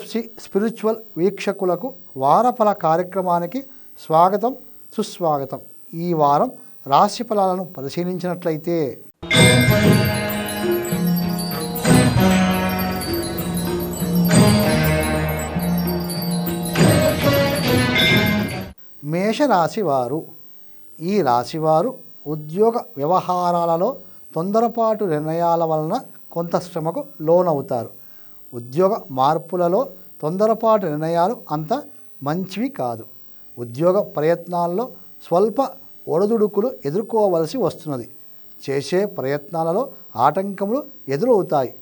FC spiritual వీక్షకులకు వారఫల కార్యక్రమానికి స్వాగతం సుస్వాగతం. ఈ వారం రాశి ఫలాలను పరిశీలించినట్లయితే మేషరాశి వారు. ఈ రాశివారు ఉద్యోగ వ్యవహారాలలో తొందరపాటు నిర్ణయాల వలన కొంత శ్రమకు లోనవుతారు. ఉద్యోగ మార్పులలో తొందరపాటు నిర్ణయాలు అంత మంచివి కాదు. ఉద్యోగ ప్రయత్నాల్లో స్వల్ప ఒడిదుడుకులు ఎదుర్కోవలసి వస్తున్నది. చేసే ప్రయత్నాలలో ఆటంకములు ఎదురవుతాయి.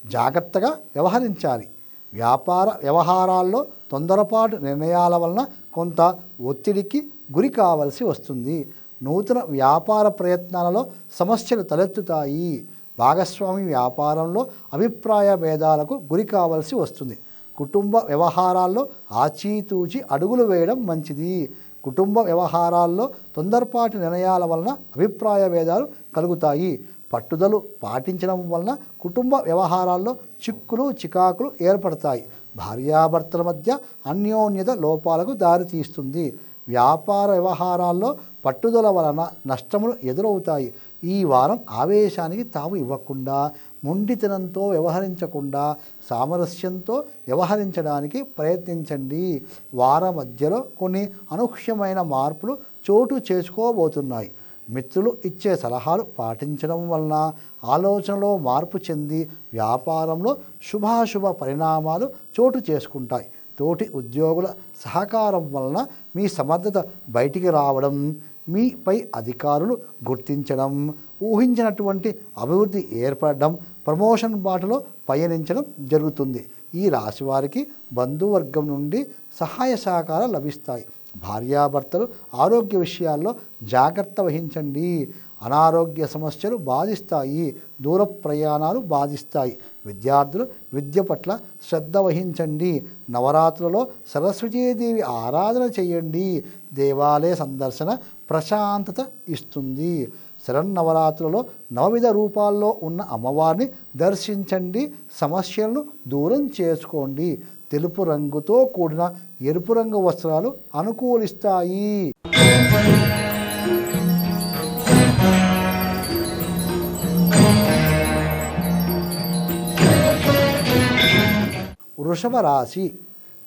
జాగ్రత్తగా వ్యవహరించాలి. వ్యాపార వ్యవహారాల్లో తొందరపాటు నిర్ణయాల వలన కొంత ఒత్తిడికి గురి కావలసి వస్తుంది. నూతన వ్యాపార ప్రయత్నాలలో సమస్యలు తలెత్తుతాయి. భాగస్వామి వ్యాపారంలో అభిప్రాయ భేదాలకు గురి కావలసి వస్తుంది. కుటుంబ వ్యవహారాల్లో ఆచితూచి అడుగులు వేయడం మంచిది. కుటుంబ వ్యవహారాల్లో తొందరపాటు నిర్ణయాల వలన అభిప్రాయ భేదాలు కలుగుతాయి. పట్టుదల పాటించడం వలన కుటుంబ వ్యవహారాల్లో చిక్కులు చికాకులు ఏర్పడతాయి. భార్యాభర్తల మధ్య అన్యోన్యత లోపాలకు దారితీస్తుంది. వ్యాపార వ్యవహారాల్లో పట్టుదల వలన నష్టములు ఎదురవుతాయి. ఈ వారం ఆవేశానికి తావు ఇవ్వకుండా, మొండితనంతో వ్యవహరించకుండా సామరస్యంతో వ్యవహరించడానికి ప్రయత్నించండి. వారం మధ్యలో కొన్ని అనూహ్యమైన మార్పులు చోటు చేసుకోబోతున్నాయి. మిత్రులు ఇచ్చే సలహాలు పాటించడం వలన ఆలోచనలో మార్పు చెంది వ్యాపారంలో శుభాశుభ పరిణామాలు చోటు చేసుకుంటాయి. తోటి ఉద్యోగుల సహకారం వలన మీ సమర్థత బయటికి రావడం, మీపై అధికారులు గుర్తించడం, ఊహించినటువంటి అభివృద్ధి ఏర్పడడం, ప్రమోషన్ బాటలో పయనించడం జరుగుతుంది. ఈ రాశివారికి బంధువర్గం నుండి సహాయ సహకారాలు లభిస్తాయి. భార్యాభర్తలు ఆరోగ్య విషయాల్లో జాగ్రత్త వహించండి. అనారోగ్య సమస్యలు బాధిస్తాయి. దూర ప్రయాణాలు బాధిస్తాయి. విద్యార్థులు విద్య పట్ల శ్రద్ధ వహించండి. నవరాత్రులలో సరస్వతీదేవి ఆరాధన చేయండి. దేవాలయ సందర్శన ప్రశాంతత ఇస్తుంది. శరన్నవరాత్రులలో నవవిధ రూపాల్లో ఉన్న అమ్మవారిని దర్శించండి. సమస్యలను దూరం చేసుకోండి. తెలుపు రంగుతో కూడిన ఎరుపు రంగు వస్త్రాలు అనుకూలిస్తాయి. వృషభ రాశి.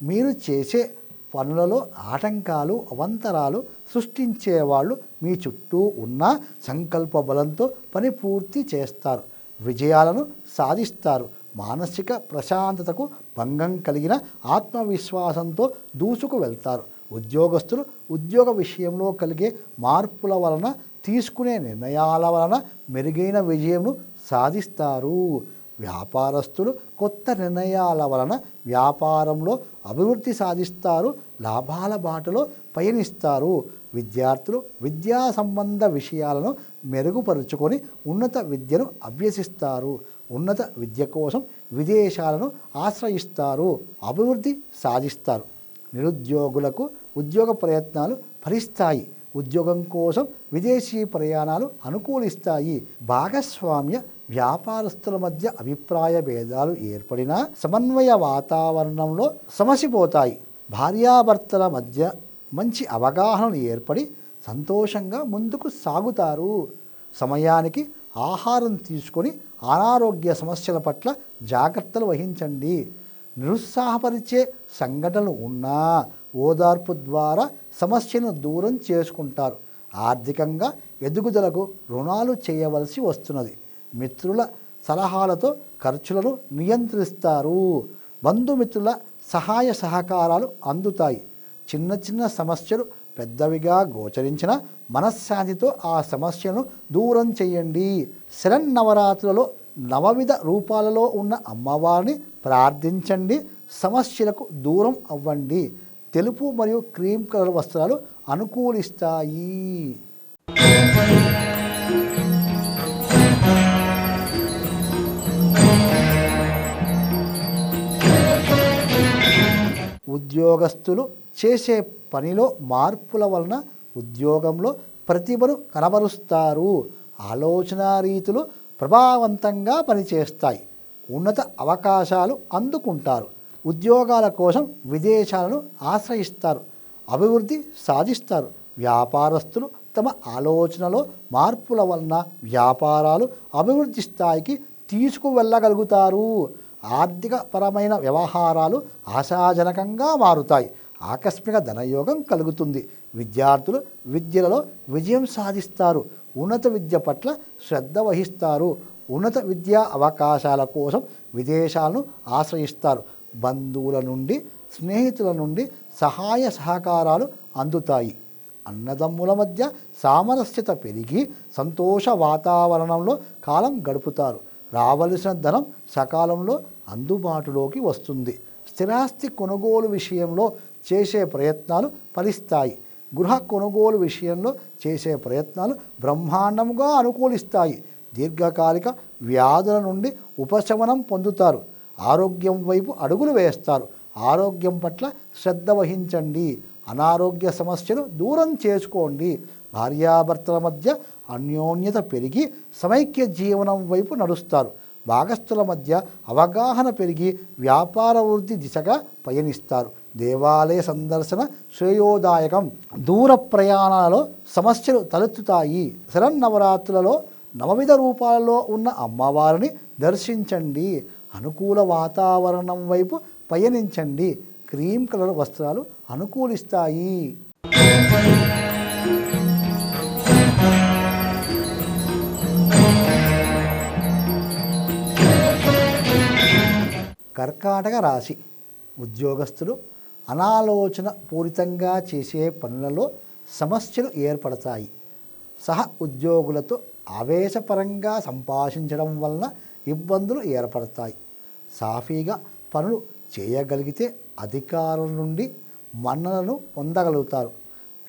మీరు చేసే పనులలో ఆటంకాలు అవాంతరాలు సృష్టించేవాళ్ళు మీ చుట్టూ ఉన్న సంకల్ప బలంతో పని పూర్తి చేస్తారు. విజయాలను సాధిస్తారు. మానసిక ప్రశాంతతకు భంగం కలిగిన ఆత్మవిశ్వాసంతో దూసుకు వెళ్తారు. ఉద్యోగస్తులు ఉద్యోగ విషయంలో కలిగే మార్పుల వలన తీసుకునే నిర్ణయాల వలన మెరుగైన విజయంను సాధిస్తారు. వ్యాపారస్తులు కొత్త నిర్ణయాల వలన వ్యాపారంలో అభివృద్ధి సాధిస్తారు. లాభాల బాటలో పయనిస్తారు. విద్యార్థులు విద్యా సంబంధ విషయాలను మెరుగుపరుచుకొని ఉన్నత విద్యను అభ్యసిస్తారు. ఉన్నత విద్య కోసం విదేశాలను ఆశ్రయిస్తారు. అభివృద్ధి సాధిస్తారు. నిరుద్యోగులకు ఉద్యోగ ప్రయత్నాలు ఫలిస్తాయి. ఉద్యోగం కోసం విదేశీ ప్రయాణాలు అనుకూలిస్తాయి. భాగస్వామ్య వ్యాపారస్తుల మధ్య అభిప్రాయ భేదాలు ఏర్పడినా సమన్వయ వాతావరణంలో సమసిపోతాయి. భార్యాభర్తల మధ్య మంచి అవగాహనలు ఏర్పడి సంతోషంగా ముందుకు సాగుతారు. సమయానికి ఆహారం తీసుకొని అనారోగ్య సమస్యల పట్ల జాగ్రత్తలు వహించండి. నిరుత్సాహపరిచే సంఘటనలు ఉన్నా ఓదార్పు ద్వారా సమస్యను దూరం చేసుకుంటారు. ఆర్థికంగా ఎదుగుదలకు రుణాలు చేయవలసి వస్తున్నది. మిత్రుల సలహాలతో ఖర్చులను నియంత్రిస్తారు. బంధుమిత్రుల సహాయ సహకారాలు అందుతాయి. చిన్న చిన్న సమస్యలు పెద్దవిగా గోచరించిన మనశ్శాంతితో ఆ సమస్యను దూరం చేయండి. శరన్నవరాత్రులలో నవవిధ రూపాలలో ఉన్న అమ్మవారిని ప్రార్థించండి. సమస్యలకు దూరం అవ్వండి. తెలుపు మరియు క్రీమ్ కలర్ వస్త్రాలు అనుకూలిస్తాయి. ఉద్యోగస్తులు చేసే పనిలో మార్పుల వలన ఉద్యోగంలో ప్రతిభను కనబరుస్తారు. ఆలోచనా రీతులు ప్రభావవంతంగా పనిచేస్తాయి. ఉన్నత అవకాశాలు అందుకుంటారు. ఉద్యోగాల కోసం విదేశాలను ఆశ్రయిస్తారు, అభివృద్ధి సాధిస్తారు. వ్యాపారస్తులు తమ ఆలోచనలో మార్పుల వలన వ్యాపారాలు అభివృద్ధి స్థాయికి తీసుకువెళ్ళగలుగుతారు. ఆర్థిక పరమైన వ్యవహారాలు ఆశాజనకంగా మారుతాయి. ఆకస్మిక ధనయోగం కలుగుతుంది. విద్యార్థులు విద్యలలో విజయం సాధిస్తారు. ఉన్నత విద్య పట్ల శ్రద్ధ వహిస్తారు. ఉన్నత విద్యా అవకాశాల కోసం విదేశాలను ఆశ్రయిస్తారు. బంధువుల నుండి, స్నేహితుల నుండి సహాయ సహకారాలు అందుతాయి. అన్నదమ్ముల మధ్య సామరస్యత పెరిగి సంతోష వాతావరణంలో కాలం గడుపుతారు. రావలసిన ధనం సకాలంలో అందుబాటులోకి వస్తుంది. స్థిరాస్తి కొనుగోలు విషయంలో చేసే ప్రయత్నాలు ఫలిస్తాయి. గృహ కొనుగోలు విషయంలో చేసే ప్రయత్నాలు బ్రహ్మాండంగా అనుకూలిస్తాయి. దీర్ఘకాలిక వ్యాధుల నుండి ఉపశమనం పొందుతారు. ఆరోగ్యం వైపు అడుగులు వేస్తారు. ఆరోగ్యం పట్ల శ్రద్ధ వహించండి. అనారోగ్య సమస్యలు దూరం చేసుకోండి. భార్యాభర్తల మధ్య అన్యోన్యత పెరిగి సమైక్య జీవనం వైపు నడుస్తారు. భాగస్థుల మధ్య అవగాహన పెరిగి వ్యాపార వృద్ధి దిశగా పయనిస్తారు. దేవాలయ సందర్శన శ్రేయోదాయకం. దూర ప్రయాణాలలో సమస్యలు తలెత్తుతాయి. శరన్నవరాత్రులలో నవవిధ రూపాలలో ఉన్న అమ్మవారిని దర్శించండి. అనుకూల వాతావరణం వైపు పయనించండి. క్రీమ్ కలర్ వస్త్రాలు అనుకూలిస్తాయి. కర్కాటక రాశి ఉద్యోగస్తులు అనాలోచన పూరితంగా చేసే పనులలో సమస్యలు ఏర్పడతాయి. సహ ఉద్యోగులతో ఆవేశపరంగా సంభాషించడం వలన ఇబ్బందులు ఏర్పడతాయి. సాఫీగా పనులు చేయగలిగితే అధికారుల నుండి మన్ననలను పొందగలుగుతారు.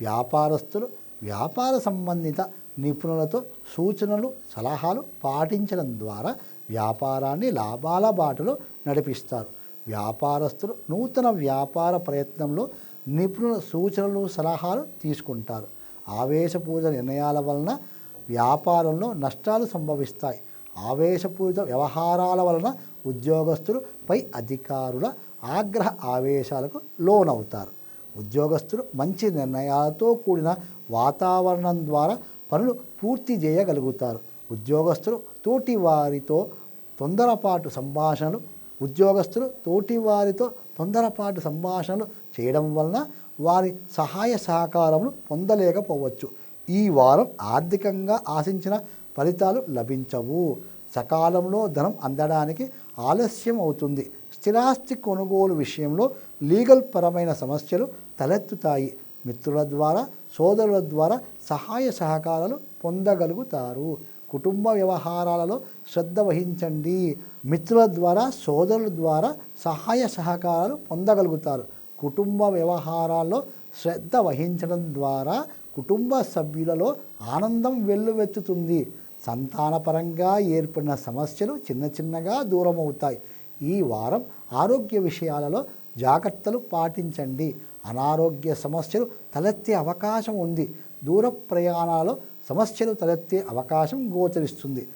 వ్యాపారస్తులు వ్యాపార సంబంధిత నిపుణులతో సూచనలు, సలహాలు పాటించడం ద్వారా వ్యాపారాన్ని లాభాల బాటలో నడిపిస్తారు. వ్యాపారస్తులు నూతన వ్యాపార ప్రయత్నంలో నిపుణుల సూచనలు, సలహాలు తీసుకుంటారు. ఆవేశపూరిత నిర్ణయాల వలన వ్యాపారంలో నష్టాలు సంభవిస్తాయి. ఆవేశపూరిత వ్యవహారాల వలన ఉద్యోగస్తులు పై అధికారుల ఆగ్రహ ఆవేశాలకు లోనవుతారు. ఉద్యోగస్తులు మంచి నిర్ణయాలతో కూడిన వాతావరణం ద్వారా పనులు పూర్తి చేయగలుగుతారు. ఉద్యోగస్తులు తోటివారితో తొందరపాటు సంభాషణలు చేయడం వలన వారి సహాయ సహకారములు పొందలేకపోవచ్చు. ఈ వారం ఆర్థికంగా ఆశించిన ఫలితాలు లభించవు. సకాలంలో ధనం అందడానికి ఆలస్యం అవుతుంది. స్థిరాస్తి కొనుగోలు విషయంలో లీగల్ పరమైన సమస్యలు తలెత్తుతాయి. మిత్రుల ద్వారా, సోదరుల ద్వారా సహాయ సహకారాలు పొందగలుగుతారు. కుటుంబ వ్యవహారాలలో శ్రద్ధ వహించండి. మిత్రుల ద్వారా, సోదరుల ద్వారా సహాయ సహకారాలు పొందగలుగుతారు. కుటుంబ వ్యవహారాల్లో శ్రద్ధ వహించడం ద్వారా కుటుంబ సభ్యులలో ఆనందం వెల్లువెత్తుతుంది. సంతానపరంగా ఏర్పడిన సమస్యలు చిన్నగా దూరమవుతాయి. ఈ వారం ఆరోగ్య విషయాలలో జాగ్రత్తలు పాటించండి. అనారోగ్య సమస్యలు తలెత్తే అవకాశం ఉంది. దూర ప్రయాణాలలో సమస్యలు తలెత్తే అవకాశం గోచరిస్తుంది.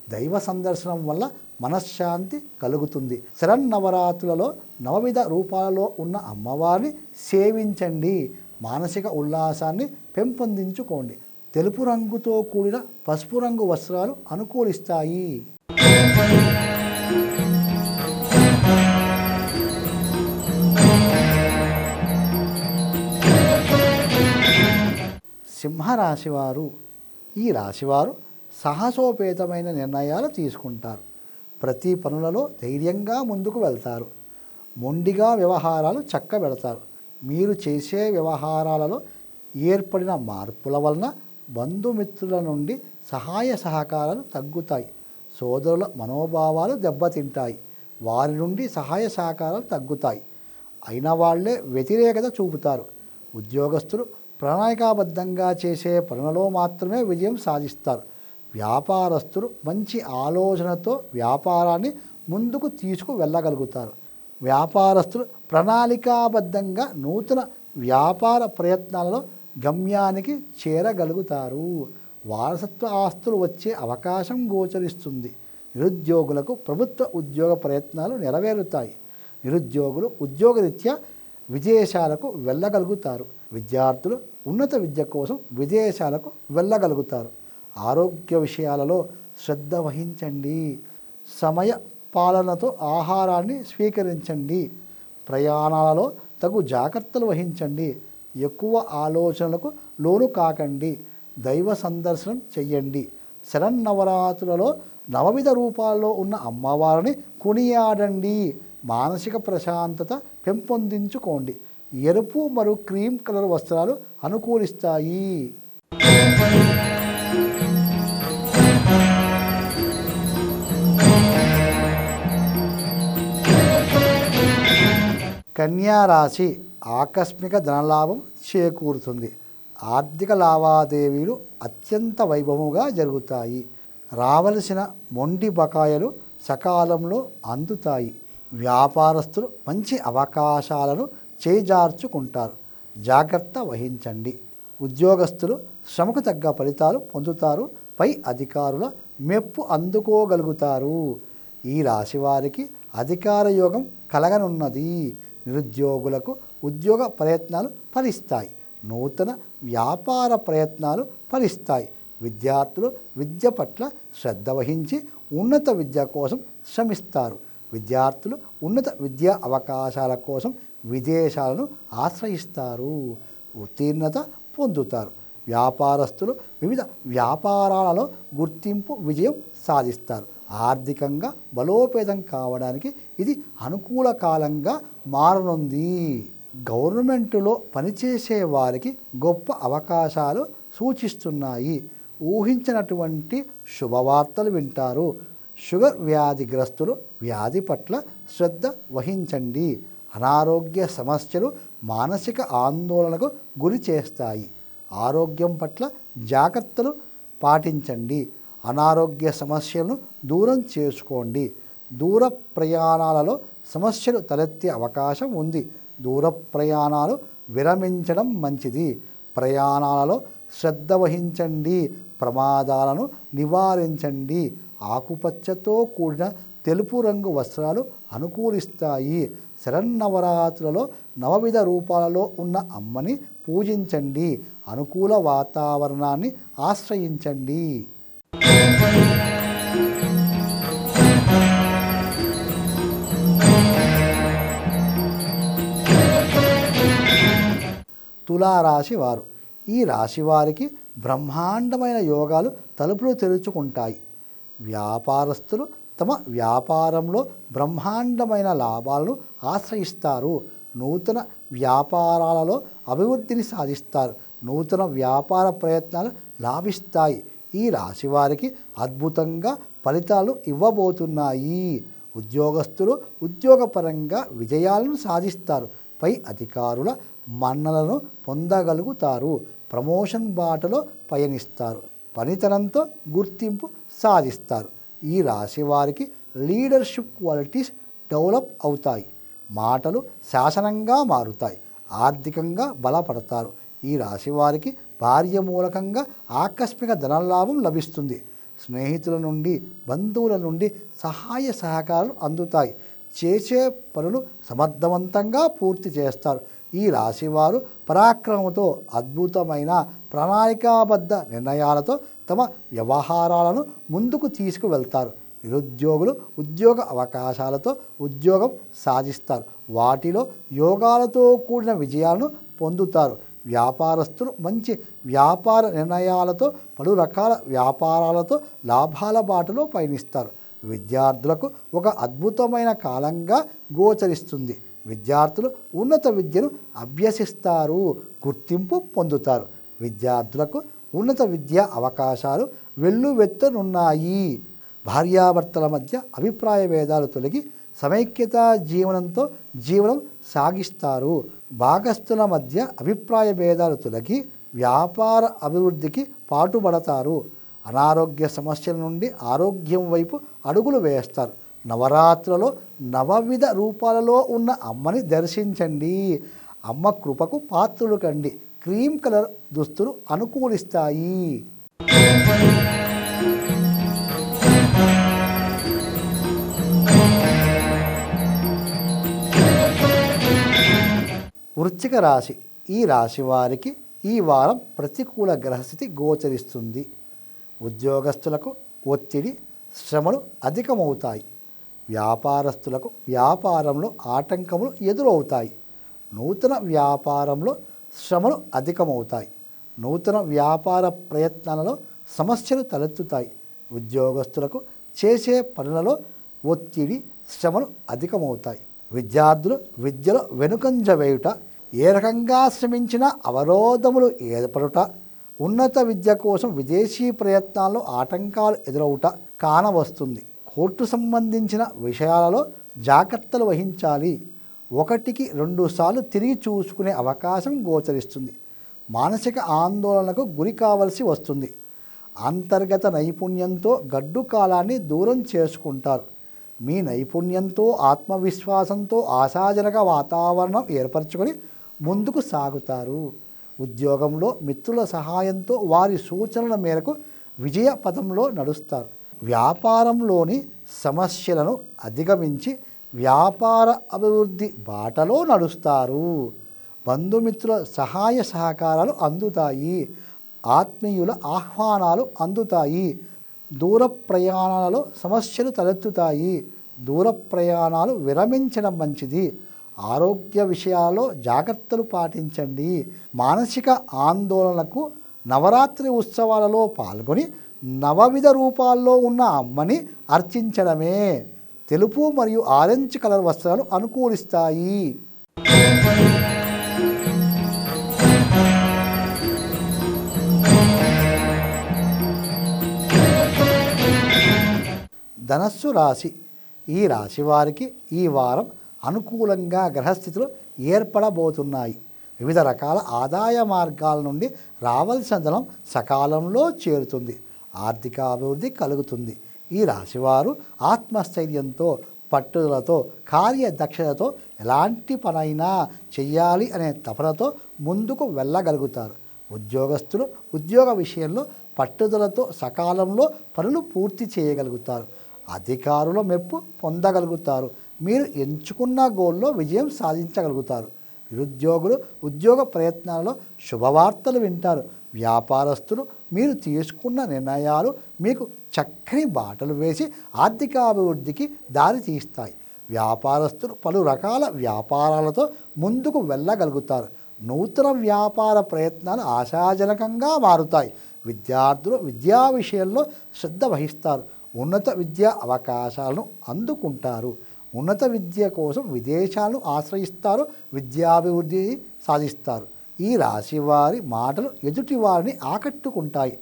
దైవ సందర్శనం వల్ల మనశ్శాంతి కలుగుతుంది. శరన్నవరాత్రులలో నవవిధ రూపాలలో ఉన్న అమ్మవారిని సేవించండి. మానసిక ఉల్లాసాన్ని పెంపొందించుకోండి. తెలుపు రంగుతో కూడిన పసుపు రంగు వస్త్రాలు అనుకూలిస్తాయి. సింహరాశివారు. ఈ రాశివారు సాహసోపేతమైన నిర్ణయాలు తీసుకుంటారు. ప్రతి పనులలో ధైర్యంగా ముందుకు వెళ్తారు. మొండిగా వ్యవహారాలు చక్కబెడతారు. మీరు చేసే వ్యవహారాలలో ఏర్పడిన మార్పుల వలన బంధుమిత్రుల నుండి సహాయ సహకారాలు తగ్గుతాయి. సోదరుల మనోభావాలు దెబ్బతింటాయి. వారి నుండి సహాయ సహకారాలు తగ్గుతాయి. అయిన వాళ్లే వ్యతిరేకత చూపుతారు. ఉద్యోగస్తులు ప్రణాళికాబద్ధంగా చేసే పనులలో మాత్రమే విజయం సాధిస్తారు. వ్యాపారస్తులు మంచి ఆలోచనతో వ్యాపారాన్ని ముందుకు తీసుకు వెళ్ళగలుగుతారు. వ్యాపారస్తులు ప్రణాళికాబద్ధంగా నూతన వ్యాపార ప్రయత్నాలలో గమ్యానికి చేరగలుగుతారు. వారసత్వ ఆస్తులు వచ్చే అవకాశం గోచరిస్తుంది. నిరుద్యోగులకు ప్రభుత్వ ఉద్యోగ ప్రయత్నాలు నెరవేరుతాయి. నిరుద్యోగులు ఉద్యోగరీత్యా విదేశాలకు వెళ్ళగలుగుతారు. విద్యార్థులు ఉన్నత విద్య కోసం విదేశాలకు వెళ్ళగలుగుతారు. ఆరోగ్య విషయాలలో శ్రద్ధ వహించండి. సమయ పాలనతో ఆహారాన్ని స్వీకరించండి. ప్రయాణాలలో తగు జాగ్రత్తలు వహించండి. ఎక్కువ ఆలోచనలకు లోను కాకండి. దైవ సందర్శనం చెయ్యండి. శరన్నవరాత్రులలో నవవిధ రూపాల్లో ఉన్న అమ్మవారిని కొనియాడండి. మానసిక ప్రశాంతత పెంపొందించుకోండి. ఎరుపు మరియు క్రీమ్ కలర్ వస్త్రాలు అనుకూలిస్తాయి. కన్యా రాశి ఆకస్మిక ధనలాభం చేకూరుతుంది. ఆర్థిక లావాదేవీలు అత్యంత వైభవంగా జరుగుతాయి. రావలసిన మొండి బకాయిలు సకాలంలో అందుతాయి. వ్యాపారస్తులు మంచి అవకాశాలను చేజార్చుకుంటారు. జాగ్రత్త వహించండి. ఉద్యోగస్తులు శ్రమకు తగ్గ ఫలితాలు పొందుతారు. పై అధికారుల మెప్పు అందుకోగలుగుతారు. ఈ రాశి వారికి అధికార యోగం కలగనున్నది. నిరుద్యోగులకు ఉద్యోగ ప్రయత్నాలు ఫలిస్తాయి. నూతన వ్యాపార ప్రయత్నాలు ఫలిస్తాయి. విద్యార్థులు విద్య పట్ల శ్రద్ధ వహించి ఉన్నత విద్య కోసం శ్రమిస్తారు. విద్యార్థులు ఉన్నత విద్యా అవకాశాల కోసం విదేశాలను ఆశ్రయిస్తారు. ఉత్తీర్ణత పొందుతారు. వ్యాపారస్తులు వివిధ వ్యాపారాలలో గుర్తింపు విజయం సాధిస్తారు. ఆర్థికంగా బలోపేతం కావడానికి ఇది అనుకూల కాలంగా మారనుంది. గవర్నమెంటులో పనిచేసే వారికి గొప్ప అవకాశాలు సూచిస్తున్నాయి. ఊహించినటువంటి శుభవార్తలు వింటారు. షుగర్ వ్యాధిగ్రస్తులు వ్యాధి పట్ల శ్రద్ధ వహించండి. అనారోగ్య సమస్యలు మానసిక ఆందోళనకు గురి చేస్తాయి. ఆరోగ్యం పట్ల జాగ్రత్తలు పాటించండి. అనారోగ్య సమస్యలను దూరం చేసుకోండి. దూర ప్రయాణాలలో సమస్యలు తలెత్తే అవకాశం ఉంది. దూర ప్రయాణాలు విరమించడం మంచిది. ప్రయాణాలలో శ్రద్ధ వహించండి. ప్రమాదాలను నివారించండి. ఆకుపచ్చతో కూడిన తెలుపు రంగు వస్త్రాలు అనుకూలిస్తాయి. శరన్నవరాత్రులలో నవవిధ రూపాలలో ఉన్న అమ్మని పూజించండి. అనుకూల వాతావరణాన్ని ఆశ్రయించండి. తులారాశి వారు. ఈ రాశి వారికి బ్రహ్మాండమైన యోగాలు తలుపులు తెరుచుకుంటాయి. వ్యాపారస్తులు తమ వ్యాపారంలో బ్రహ్మాండమైన లాభాలను ఆశ్రయిస్తారు. నూతన వ్యాపారాలలో అభివృద్ధిని సాధిస్తారు. నూతన వ్యాపార ప్రయత్నాలు లాభిస్తాయి. ఈ రాశి వారికి అద్భుతంగా ఫలితాలు ఇవ్వబోతున్నాయి. ఉద్యోగస్తులు ఉద్యోగపరంగా విజయాలను సాధిస్తారు. పై అధికారుల మన్నలను పొందగలుగుతారు. ప్రమోషన్ బాటలో పయనిస్తారు. పనితనంతో గుర్తింపు సాధిస్తారు. ఈ రాశి వారికి లీడర్షిప్ క్వాలిటీస్ డెవలప్ అవుతాయి. మాటలు శాసనంగా మారుతాయి. ఆర్థికంగా బలపడతారు. ఈ రాశి వారికి భార్య మూలకంగా ఆకస్మిక ధనలాభం లభిస్తుంది. స్నేహితుల నుండి బంధువుల నుండి సహాయ సహకారాలు అందుతాయి. చేసే పనులు సమర్థవంతంగా పూర్తి చేస్తారు. ఈ రాశివారు పరాక్రమంతో అద్భుతమైన ప్రణాళికాబద్ధ నిర్ణయాలతో తమ వ్యవహారాలను ముందుకు తీసుకువెళ్తారు. నిరుద్యోగులు ఉద్యోగ అవకాశాలతో ఉద్యోగం సాధిస్తారు. వాటిలో యోగాలతో కూడిన విజయాలను పొందుతారు. వ్యాపారస్తులు మంచి వ్యాపార నిర్ణయాలతో పలు రకాల వ్యాపారాలతో లాభాల బాటలో పయనిస్తారు. విద్యార్థులకు ఒక అద్భుతమైన కాలంగా గోచరిస్తుంది. విద్యార్థులు ఉన్నత విద్యను అభ్యసిస్తారు. గుర్తింపు పొందుతారు. విద్యార్థులకు ఉన్నత విద్యా అవకాశాలు వెల్లువెత్తనున్నాయి. భార్యాభర్తల మధ్య అభిప్రాయ భేదాలు తొలగి సమైక్యతా జీవనంతో జీవనం సాగిస్తారు. భాగస్థుల మధ్య అభిప్రాయ భేదాలు తొలగి వ్యాపార అభివృద్ధికి పాటుపడతారు. అనారోగ్య సమస్యల నుండి ఆరోగ్యం వైపు అడుగులు వేస్తారు. నవరాత్రులలో నవవిధ రూపాలలో ఉన్న అమ్మని దర్శించండి. అమ్మ కృపకు పాత్రులు కండి. క్రీమ్ కలర్ దుస్తులు అనుకూలిస్తాయి. వృశ్చిక రాశి. ఈ రాశి వారికి ఈ వారం ప్రతికూల గ్రహస్థితి గోచరిస్తుంది. ఉద్యోగస్తులకు ఒత్తిడి, శ్రమలు అధికమవుతాయి. వ్యాపారస్తులకు వ్యాపారంలో ఆటంకములు ఎదురవుతాయి. నూతన వ్యాపారంలో శ్రమలు అధికమవుతాయి. నూతన వ్యాపార ప్రయత్నాలలో సమస్యలు తలెత్తుతాయి. ఉద్యోగస్తులకు చేసే పనులలో ఒత్తిడి, శ్రమలు అధికమవుతాయి. విద్యార్థులు విద్యలో వెనుకంజ వేయుట, ఏ రకంగా శ్రమించినా అవరోధములు ఏర్పడుట, ఉన్నత విద్య కోసం విదేశీ ప్రయత్నాల్లో ఆటంకాలు ఎదురవుట కానవస్తుంది. కోర్టు సంబంధించిన విషయాలలో జాగ్రత్తలు వహించాలి. 1-2 సార్లు తిరిగి చూసుకునే అవకాశం గోచరిస్తుంది. మానసిక ఆందోళనకు గురి కావలసి వస్తుంది. అంతర్గత నైపుణ్యంతో గడ్డు కాలాన్ని దూరం చేసుకుంటారు. మీ నైపుణ్యంతో, ఆత్మవిశ్వాసంతో ఆశాజనక వాతావరణం ఏర్పరచుకొని ముందుకు సాగుతారు. ఉద్యోగంలో మిత్రుల సహాయంతో వారి సూచనల మేరకు విజయ పథంలో నడుస్తారు. వ్యాపారంలోని సమస్యలను అధిగమించి వ్యాపార అభివృద్ధి బాటలో నడుస్తారు. బంధుమిత్రుల సహాయ సహకారాలు అందుతాయి. ఆత్మీయుల ఆహ్వానాలు అందుతాయి. దూర ప్రయాణాలలో సమస్యలు తలెత్తుతాయి. దూర ప్రయాణాలు విరమించడం మంచిది. ఆరోగ్య విషయాల్లో జాగ్రత్తలు పాటించండి. మానసిక ఆందోళనకు నవరాత్రి ఉత్సవాలలో పాల్గొని నవవిధ రూపాల్లో ఉన్న అమ్మని అర్చించడమే. తెలుపు మరియు ఆరెంజ్ కలర్ వస్త్రాలు అనుకూలిస్తాయి. ధనస్సు రాశి. ఈ రాశి వారికి ఈ వారం అనుకూలంగా గ్రహస్థితులు ఏర్పడబోతున్నాయి. వివిధ రకాల ఆదాయ మార్గాల నుండి రావాల్సిన ధనం సకాలంలో చేరుతుంది. ఆర్థిక అభివృద్ధి కలుగుతుంది. ఈ రాశివారు ఆత్మస్థైర్యంతో, పట్టుదలతో, కార్యదక్షతతో ఎలాంటి పనైనా చెయ్యాలి అనే తపనతో ముందుకు వెళ్ళగలుగుతారు. ఉద్యోగస్తులు ఉద్యోగ విషయంలో పట్టుదలతో సకాలంలో పనులు పూర్తి చేయగలుగుతారు. అధికారుల మెప్పు పొందగలుగుతారు. మీరు ఎంచుకున్న గోల్లో విజయం సాధించగలుగుతారు. నిరుద్యోగులు ఉద్యోగ ప్రయత్నాలలో శుభవార్తలు వింటారు. వ్యాపారస్తులు మీరు తీసుకున్న నిర్ణయాలు మీకు చక్కని బాటలు వేసి ఆర్థికాభివృద్ధికి దారి తీస్తాయి. వ్యాపారస్తులు పలు రకాల వ్యాపారాలతో ముందుకు వెళ్ళగలుగుతారు. నూతన వ్యాపార ప్రయత్నాలు ఆశాజనకంగా మారుతాయి. విద్యార్థులు విద్యా విషయంలో శ్రద్ధ వహిస్తారు. ఉన్నత విద్యా అవకాశాలను అందుకుంటారు. ఉన్నత విద్య కోసం విదేశాలను ఆశ్రయిస్తారు. విద్యాభివృద్ధి సాధిస్తారు. ఈ రాశి వారి మాటలు ఎదుటి వారిని ఆకట్టుకుంటాయి.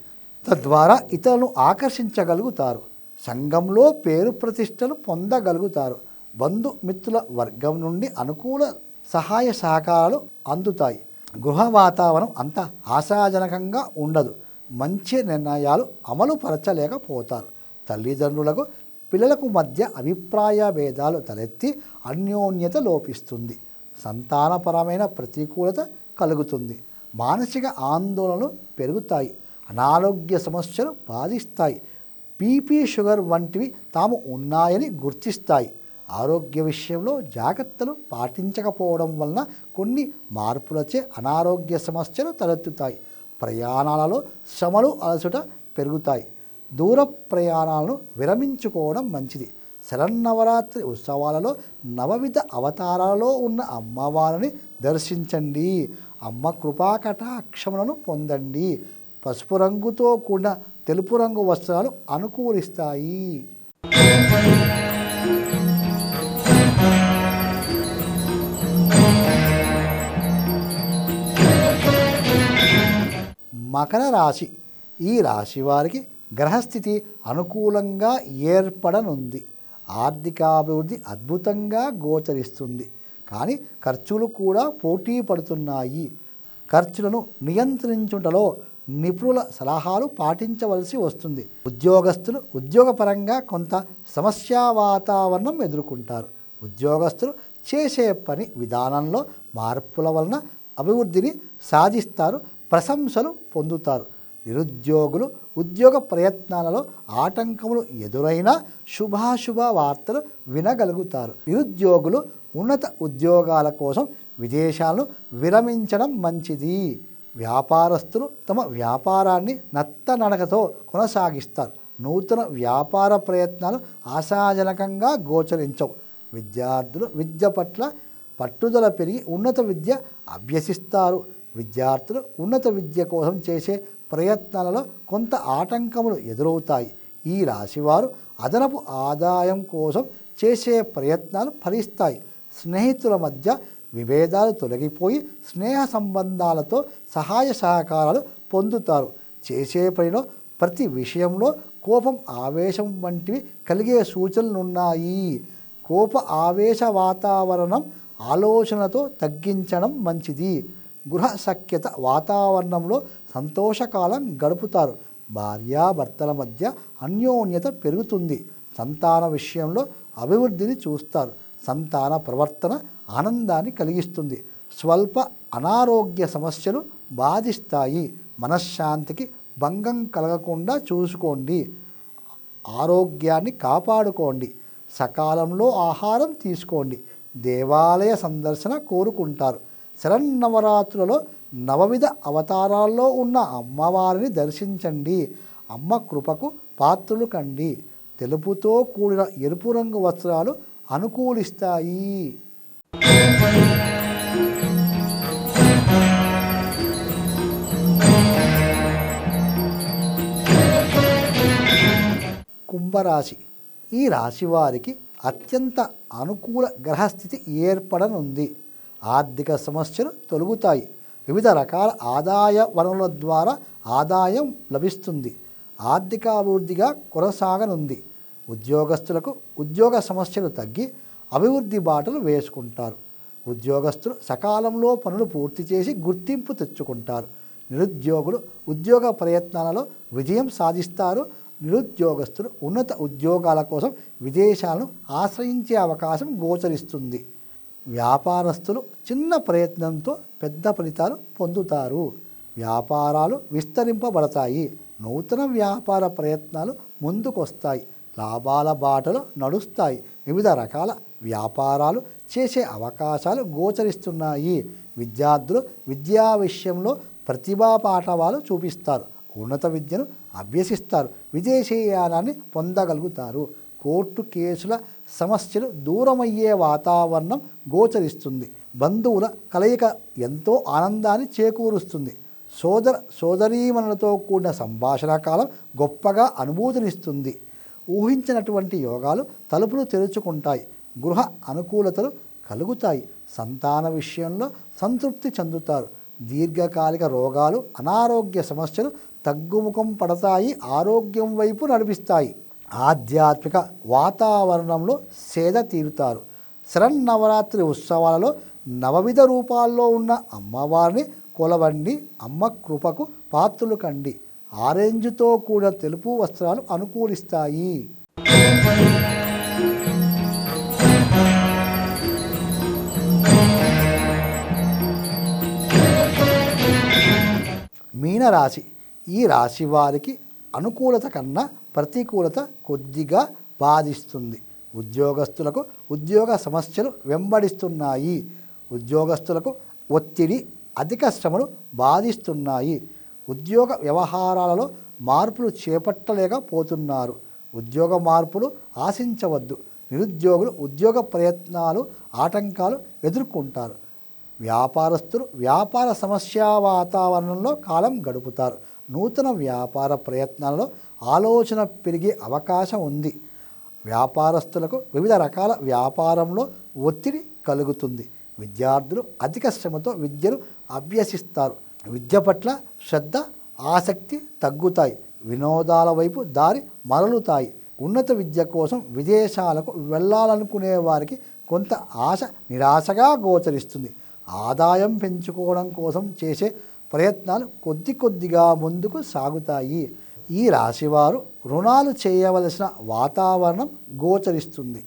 తద్వారా ఇతరులను ఆకర్షించగలుగుతారు. సంఘంలో పేరు ప్రతిష్టలు పొందగలుగుతారు. బంధుమిత్రుల వర్గం నుండి అనుకూల సహాయ సహకారాలు అందుతాయి. గృహ వాతావరణం అంత ఆశాజనకంగా ఉండదు. మంచి నిర్ణయాలు అమలు పరచలేకపోతారు. తల్లిదండ్రులకు పిల్లలకు మధ్య అభిప్రాయ భేదాలు తలెత్తి అన్యోన్యత లోపిస్తుంది. సంతానపరమైన ప్రతికూలత కలుగుతుంది. మానసిక ఆందోళనలు పెరుగుతాయి. అనారోగ్య సమస్యలు బాధిస్తాయి. బీపీ, షుగర్ వంటివి తాము ఉన్నాయని గుర్తిస్తాయి. ఆరోగ్య విషయంలో జాగ్రత్తలు పాటించకపోవడం వలన కొన్ని మార్పులచే అనారోగ్య సమస్యలు తలెత్తుతాయి. ప్రయాణాలలో శ్రమలు, అలసట పెరుగుతాయి. దూర ప్రయాణాలను విరమించుకోవడం మంచిది. శరన్నవరాత్రి ఉత్సవాలలో నవవిధ అవతారాలలో ఉన్న అమ్మవారిని దర్శించండి. అమ్మ కృపా కటాక్షములను పొందండి. పసుపు రంగుతో కూడిన తెలుపు రంగు వస్త్రాలు అనుకూలిస్తాయి. మకర రాశి. ఈ రాశి వారికి గ్రహస్థితి అనుకూలంగా ఏర్పడనుంది. ఆర్థికాభివృద్ధి అద్భుతంగా గోచరిస్తుంది. కానీ ఖర్చులు కూడా పోటీ పడుతున్నాయి. ఖర్చులను నియంత్రించుటలో నిపుణుల సలహాలు పాటించవలసి వస్తుంది. ఉద్యోగస్తులు ఉద్యోగపరంగా కొంత సమస్యా వాతావరణం ఎదుర్కొంటారు. ఉద్యోగస్తులు చేసే పని విధానంలో మార్పుల వలన అభివృద్ధిని సాధిస్తారు. ప్రశంసలు పొందుతారు. నిరుద్యోగులు ఉద్యోగ ప్రయత్నాలలో ఆటంకములు ఎదురైనా శుభాశుభ వార్తలు వినగలుగుతారు. నిరుద్యోగులు ఉన్నత ఉద్యోగాల కోసం విదేశాలను విరమించడం మంచిది. వ్యాపారస్తులు తమ వ్యాపారాన్ని నత్తనడకతో కొనసాగిస్తారు. నూతన వ్యాపార ప్రయత్నాలు ఆశాజనకంగా గోచరించవు. విద్యార్థులు విద్య పట్ల పట్టుదల పెరిగి ఉన్నత విద్య అభ్యసిస్తారు. విద్యార్థులు ఉన్నత విద్య కోసం చేసే ప్రయత్నాలలో కొంత ఆటంకములు ఎదురవుతాయి. ఈ రాశివారు అదనపు ఆదాయం కోసం చేసే ప్రయత్నాలు ఫలిస్తాయి. స్నేహితుల మధ్య విభేదాలు తొలగిపోయి స్నేహ సంబంధాలతో సహాయ సహకారాలు పొందుతారు. చేసే పనిలో ప్రతి విషయంలో కోపం, ఆవేశం వంటివి కలిగే సూచనలున్నాయి. కోప ఆవేశ వాతావరణం ఆలోచనతో తగ్గించడం మంచిది. గృహ సఖ్యత వాతావరణంలో సంతోషకాలం గడుపుతారు. భార్యాభర్తల మధ్య అన్యోన్యత పెరుగుతుంది. సంతాన విషయంలో అభివృద్ధిని చూస్తారు. సంతాన ప్రవర్తన ఆనందాన్ని కలిగిస్తుంది. స్వల్ప అనారోగ్య సమస్యలు బాధిస్తాయి. మనశ్శాంతికి భంగం కలగకుండా చూసుకోండి. ఆరోగ్యాన్ని కాపాడుకోండి. సకాలంలో ఆహారం తీసుకోండి. దేవాలయ సందర్శన కోరుకుంటారు. శరన్నవరాత్రులలో నవవిధ అవతారాల్లో ఉన్న అమ్మవారిని దర్శించండి. అమ్మ కృపకు పాత్రులు కండి. తెలుపుతో కూడిన ఎరుపు రంగు వస్త్రాలు అనుకూలిస్తాయి. కుంభరాశి. ఈ రాశి వారికి అత్యంత అనుకూల గ్రహస్థితి ఏర్పడనుంది. ఆర్థిక సమస్యలు తొలగుతాయి. వివిధ రకాల ఆదాయ వనరుల ద్వారా ఆదాయం లభిస్తుంది. ఆర్థికాభివృద్ధిగా కొనసాగనుంది. ఉద్యోగస్తులకు ఉద్యోగ సమస్యలు తగ్గి అభివృద్ధి బాటలు వేసుకుంటారు. ఉద్యోగస్తులు సకాలంలో పనులు పూర్తి చేసి గుర్తింపు తెచ్చుకుంటారు. నిరుద్యోగులు ఉద్యోగ ప్రయత్నాలలో విజయం సాధిస్తారు. నిరుద్యోగస్తులు ఉన్నత ఉద్యోగాల కోసం విదేశాలను ఆశ్రయించే అవకాశం గోచరిస్తుంది. వ్యాపారస్తులు చిన్న ప్రయత్నంతో పెద్ద ఫలితాలు పొందుతారు. వ్యాపారాలు విస్తరింపబడతాయి. నూతన వ్యాపార ప్రయత్నాలు ముందుకొస్తాయి. లాభాల బాటలో నడుస్తాయి. వివిధ రకాల వ్యాపారాలు చేసే అవకాశాలు గోచరిస్తున్నాయి. విద్యార్థులు విద్యా విషయంలో ప్రతిభా పాఠవాలు చూపిస్తారు. ఉన్నత విద్యను అభ్యసిస్తారు. విదేశీయానాన్ని పొందగలుగుతారు. కోర్టు కేసుల సమస్యలు దూరమయ్యే వాతావరణం గోచరిస్తుంది. బంధువుల కలయిక ఎంతో ఆనందాన్ని చేకూరుస్తుంది. సోదరీమణులతో కూడిన సంభాషణ కాలం గొప్పగా అనుభూతినిస్తుంది. ఊహించినటువంటి యోగాలు తలుపులు తెరుచుకుంటాయి. గృహ అనుకూలతలు కలుగుతాయి. సంతాన విషయంలో సంతృప్తి చెందుతారు. దీర్ఘకాలిక రోగాలు, అనారోగ్య సమస్యలు తగ్గుముఖం పడతాయి. ఆరోగ్యం వైపు నడిపిస్తాయి. ఆధ్యాత్మిక వాతావరణంలో సేద తీరుతారు. శరన్నవరాత్రి ఉత్సవాలలో నవవిధ రూపాల్లో ఉన్న అమ్మవారిని కొలవండి. అమ్మ కృపకు పాత్రులు కండి. ఆరెంజ్తో కూడిన తెలుపు వస్త్రాలు అనుకూలిస్తాయి. మీనరాశి. ఈ రాశి వారికి అనుకూలత కన్నా ప్రతికూలత కొద్దిగా బాధిస్తుంది. ఉద్యోగస్తులకు ఉద్యోగ సమస్యలు వెంబడిస్తున్నాయి. ఉద్యోగస్తులకు ఒత్తిడి, అధిక శ్రమలు బాధిస్తున్నాయి. ఉద్యోగ వ్యవహారాలలో మార్పులు చేపట్టలేకపోతున్నారు. ఉద్యోగ మార్పులు ఆశించవద్దు. నిరుద్యోగులు ఉద్యోగ ప్రయత్నాలు ఆటంకాలు ఎదుర్కొంటారు. వ్యాపారస్తులు వ్యాపార సమస్య వాతావరణంలో కాలం గడుపుతారు. నూతన వ్యాపార ప్రయత్నాలలో ఆలోచన పెరిగే అవకాశం ఉంది. వ్యాపారస్తులకు వివిధ రకాల వ్యాపారంలో ఒత్తిడి కలుగుతుంది. విద్యార్థులు అధిక శ్రమతో విద్యను అభ్యసిస్తారు. విద్య పట్ల శ్రద్ధ, ఆసక్తి తగ్గుతాయి. వినోదాల వైపు దారి మరలుతాయి. ఉన్నత విద్య కోసం విదేశాలకు వెళ్ళాలనుకునే వారికి కొంత ఆశ నిరాశగా గోచరిస్తుంది. ఆదాయం పెంచుకోవడం కోసం చేసే ప్రయత్నాలు కొద్దిగా ముందుకు సాగుతాయి. ఈ రాశివారు రుణాలు చేయవలసిన వాతావరణం గోచరిస్తుంది.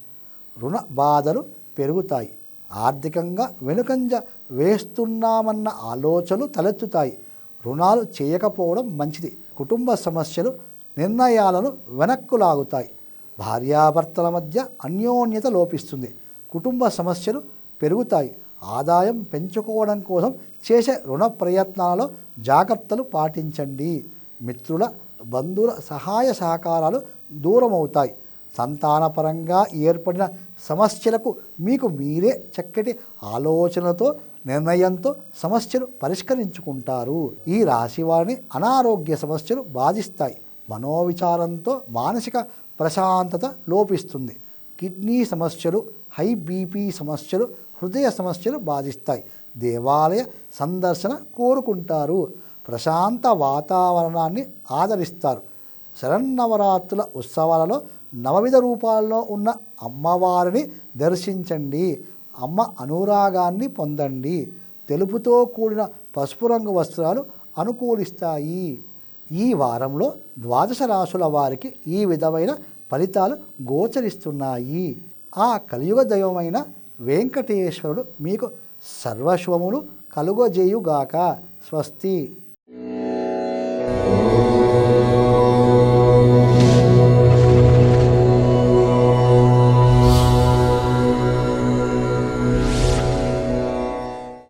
రుణ బాధలు పెరుగుతాయి. ఆర్థికంగా వెనుకంజ వేస్తున్నామన్న ఆలోచనలు తలెత్తుతాయి. రుణాలు చేయకపోవడం మంచిది. కుటుంబ సమస్యలు నిర్ణయాలను వెనక్కు లాగుతాయి. భార్యాభర్తల మధ్య అన్యోన్యత లోపిస్తుంది. కుటుంబ సమస్యలు పెరుగుతాయి. ఆదాయం పెంచుకోవడం కోసం చేసే రుణ ప్రయత్నాలలో జాగ్రత్తలు పాటించండి. మిత్రుల బంధువుల సహాయ సహకారాలు దూరమవుతాయి. సంతానపరంగా ఏర్పడిన సమస్యలకు మీకు మీరే చక్కటి ఆలోచనతో నిర్ణయంతో సమస్యలు పరిష్కరించుకుంటారు. ఈ రాశి వారిని అనారోగ్య సమస్యలు బాధిస్తాయి. మనోవిచారంతో మానసిక ప్రశాంతత లోపిస్తుంది. కిడ్నీ సమస్యలు, హై బీపీ సమస్యలు, హృదయ సమస్యలు బాధిస్తాయి. దేవాలయ సందర్శన కోరుకుంటారు. ప్రశాంత వాతావరణాన్ని ఆదరిస్తారు. శరన్నవరాత్రుల ఉత్సవాలలో నవవిధ రూపాల్లో ఉన్న అమ్మవారిని దర్శించండి. అమ్మ అనురాగాన్ని పొందండి. తెలుపుతో కూడిన పసుపు రంగు వస్త్రాలు అనుకూలిస్తాయి. ఈ వారంలో ద్వాదశ రాశుల వారికి ఈ విధమైన ఫలితాలు గోచరిస్తున్నాయి. ఆ కలియుగ దైవమైన వెంకటేశ్వరుడు మీకు సర్వశుభములు కలుగజేయుగాక. స్వస్తి.